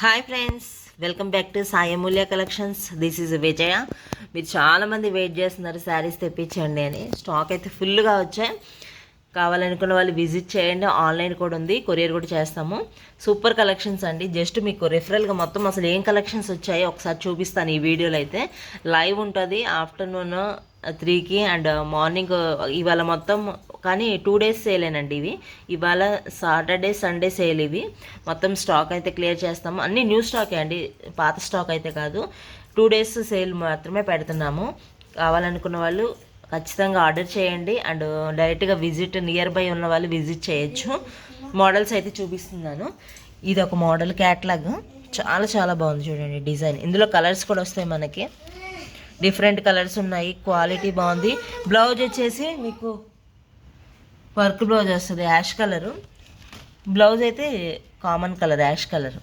Hi friends, welcome back to Sai Amulya collections. This is Vijaya. మీరు చాలామంది wait చేస్తున్నారు శారీస్ తెప్పించండి అని. స్టాక్ అయితే ఫుల్గా వచ్చాయి. కావాలనుకున్న వాళ్ళు విజిట్ చేయండి. ఆన్లైన్ కూడా ఉంది, కొరియర్ కూడా చేస్తాము. సూపర్ కలెక్షన్స్ అండి. జస్ట్ మీకు రెఫరల్గా మొత్తం అసలు ఏం కలెక్షన్స్ వచ్చాయో ఒకసారి చూపిస్తాను ఈ వీడియోలో. అయితే లైవ్ ఉంటుంది ఆఫ్టర్నూన్ 3కి అండ్ మార్నింగ్. ఇవాళ మొత్తం కానీ 2 days సేలేనండి ఇవి. ఇవాళ సాటర్డే సండే సేల్. ఇవి మొత్తం స్టాక్ అయితే క్లియర్ చేస్తాము. అన్నీ న్యూ స్టాకే అండి, పాత స్టాక్ అయితే కాదు. 2 days సేల్ మాత్రమే పెడుతున్నాము. కావాలనుకున్న వాళ్ళు ఖచ్చితంగా ఆర్డర్ చేయండి. అండ్ డైరెక్ట్గా విజిట్ నియర్ బై ఉన్న వాళ్ళు విజిట్ చేయొచ్చు. మోడల్స్ అయితే చూపిస్తున్నాను. ఇది ఒక మోడల్ క్యాట్లాగ్, చాలా చాలా బాగుంది చూడండి డిజైన్. ఇందులో కలర్స్ కూడా వస్తాయి మనకి, డిఫరెంట్ కలర్స్ ఉన్నాయి. క్వాలిటీ బాగుంది. బ్లౌజ్ వచ్చేసి మీకు వర్క్ బ్లౌజ్ వస్తుంది, యాష్ కలరు. బ్లౌజ్ అయితే కామన్ కలర్, యాష్ కలర్.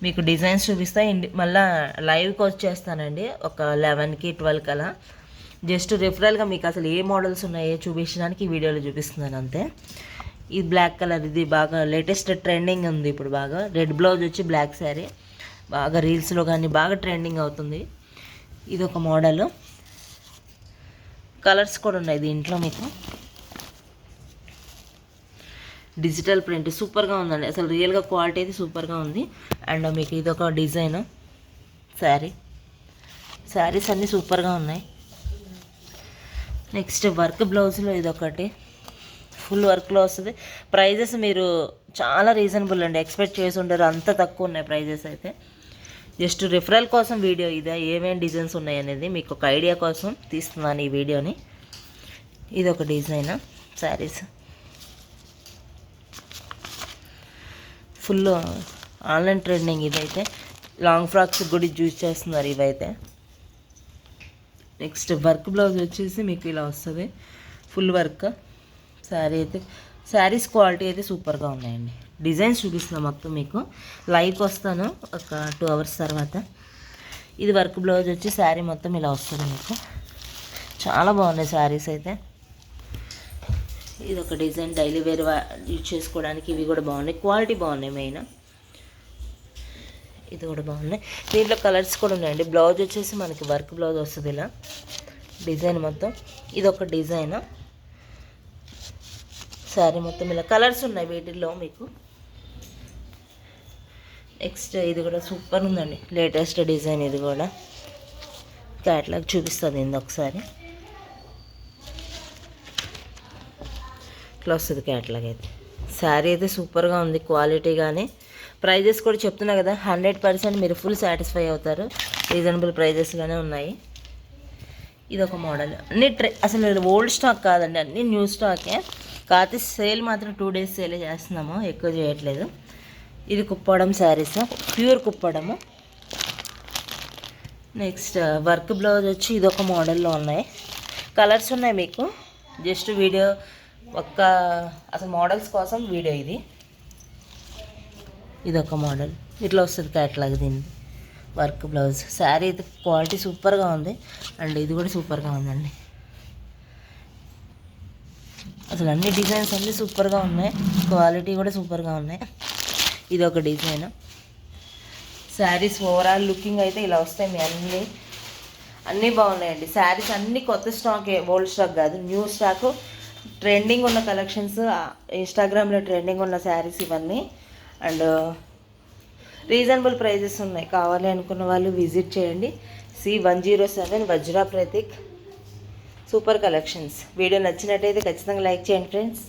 మీకు డిజైన్స్ చూపిస్తాయి. మళ్ళీ లైవ్కి వచ్చేస్తానండి ఒక 11కి 12కి అలా. జస్ట్ రిఫరల్గా మీకు అసలు ఏ మోడల్స్ ఉన్నాయో చూపించడానికి ఈ వీడియోలో చూపిస్తున్నాను అంతే. ఇది బ్లాక్ కలర్, ఇది బాగా లేటెస్ట్ ట్రెండింగ్ ఉంది ఇప్పుడు బాగా. రెడ్ బ్లౌజ్ వచ్చి బ్లాక్ శారీ, బాగా రీల్స్లో కానీ బాగా ట్రెండింగ్ అవుతుంది. ఇది ఒక మోడల్. కలర్స్ కూడా ఉన్నాయి దీంట్లో. మీకు డిజిటల్ ప్రింట్ సూపర్గా ఉందండి, అసలు రియల్గా క్వాలిటీ అయితే సూపర్గా ఉంది. అండ్ మీకు ఇది ఒక డిజైన్ శారీస్ అన్నీ సూపర్గా ఉన్నాయి. నెక్స్ట్ వర్క్ బ్లౌజ్లో ఇదొకటి ఫుల్ వర్క్లో వస్తుంది. ప్రైజెస్ మీరు చాలా రీజనబుల్ అండి, ఎక్స్పెక్ట్ చేసి ఉంటారు, అంత తక్కువ ఉన్నాయి ప్రైజెస్ అయితే. జస్ట్ రిఫరల్ కోసం వీడియో ఇదే, ఏమేమి డిజైన్స్ ఉన్నాయి అనేది మీకు ఒక ఐడియా కోసం తీస్తున్నాను ఈ వీడియోని. ఇది ఒక design saris, full online trending. ఇదైతే లాంగ్ ఫ్రాక్స్ కూడా యూజ్ చేస్తున్నారు ఇవైతే. నెక్స్ట్ వర్క్ బ్లౌజ్ వచ్చేసి మీకు ఇలా వస్తుంది, ఫుల్ వర్క్ శారీ అయితే. శారీస్ క్వాలిటీ అయితే సూపర్గా ఉన్నాయండి. డిజైన్స్ చూపిస్తున్నాను మొత్తం మీకు. లైవ్కి వస్తాను ఒక 2 hours తర్వాత. ఇది వర్క్ బ్లౌజ్ వచ్చి శారీ మొత్తం ఇలా వస్తుంది మీకు. చాలా బాగున్నాయి శారీస్ అయితే. ఇది ఒక డిజైన్, డైలీ వేర్ యూజ్ చేసుకోవడానికి ఇవి కూడా బాగున్నాయి, క్వాలిటీ బాగున్నాయి మెయిన్. ఇది కూడా బాగున్నాయి. దీంట్లో కలర్స్ కూడా ఉన్నాయండి. బ్లౌజ్ వచ్చేసి మనకి వర్క్ బ్లౌజ్ వస్తుంది ఇలా డిజైన్ మొత్తం. ఇది ఒక డిజైన్ శారీ మొత్తం ఇలా కలర్స్ ఉన్నాయి వీటిల్లో మీకు. నెక్స్ట్ ఇది కూడా సూపర్ ఉందండి, లేటెస్ట్ డిజైన్. ఇది కూడా క్యాట్లాగ్ చూపిస్తుంది ఇది ఒకసారి. ఇట్లా వస్తుంది క్యాట్లాగ్ అయితే. శారీ అయితే సూపర్గా ఉంది క్వాలిటీ కానీ. ప్రైజెస్ కూడా చెప్తున్నా కదా, 100% మీరు ఫుల్ సాటిస్ఫై అవుతారు. రీజనబుల్ ప్రైజెస్లోనే ఉన్నాయి. ఇది ఒక మోడల్. అన్ని అసలు ఓల్డ్ స్టాక్ కాదండి, అన్నీ న్యూ స్టాకే. కాకపోతే సేల్ మాత్రం 2 days సేలే చేస్తున్నాము, ఎక్కువ చేయట్లేదు. ఇది Kuppadam sarees, pure Kuppadam. Next work blouse వచ్చి ఇది ఒక మోడల్లో ఉన్నాయి. కలర్స్ ఉన్నాయి మీకు. జస్ట్ వీడియో అసలు మోడల్స్ కోసం వీడియో ఇది. ఇది ఒక మోడల్, ఇట్లా వస్తుంది క్యాట్లాగ్ దీన్ని. వర్క్ బ్లౌజ్ శారీ అయితే క్వాలిటీ సూపర్గా ఉంది. అండ్ ఇది కూడా సూపర్గా ఉందండి. అసలు అన్ని డిజైన్స్ అన్నీ సూపర్గా ఉన్నాయి, క్వాలిటీ కూడా సూపర్గా ఉన్నాయి. ఇది ఒక డిజైన్. శారీస్ ఓవరాల్ లుకింగ్ అయితే ఇలా వస్తాయి మీ అన్నీ బాగున్నాయండి. శారీస్ అన్నీ కొత్త స్టాకే, ఓల్డ్ స్టాక్ కాదు, న్యూ స్టాక్. ట్రెండింగ్ ఉన్న కలెక్షన్స్, ఇన్స్టాగ్రామ్లో ట్రెండింగ్ ఉన్న శారీస్ ఇవన్నీ. అండ్ రీజనబుల్ ప్రైజెస్ ఉన్నాయి. కావాలి అనుకున్న వాళ్ళు విజిట్ చేయండి. C107 Vajra Prateek. Super collections. Video నచ్చినట్టయితే ఖచ్చితంగా లైక్ చేయండి ఫ్రెండ్స్.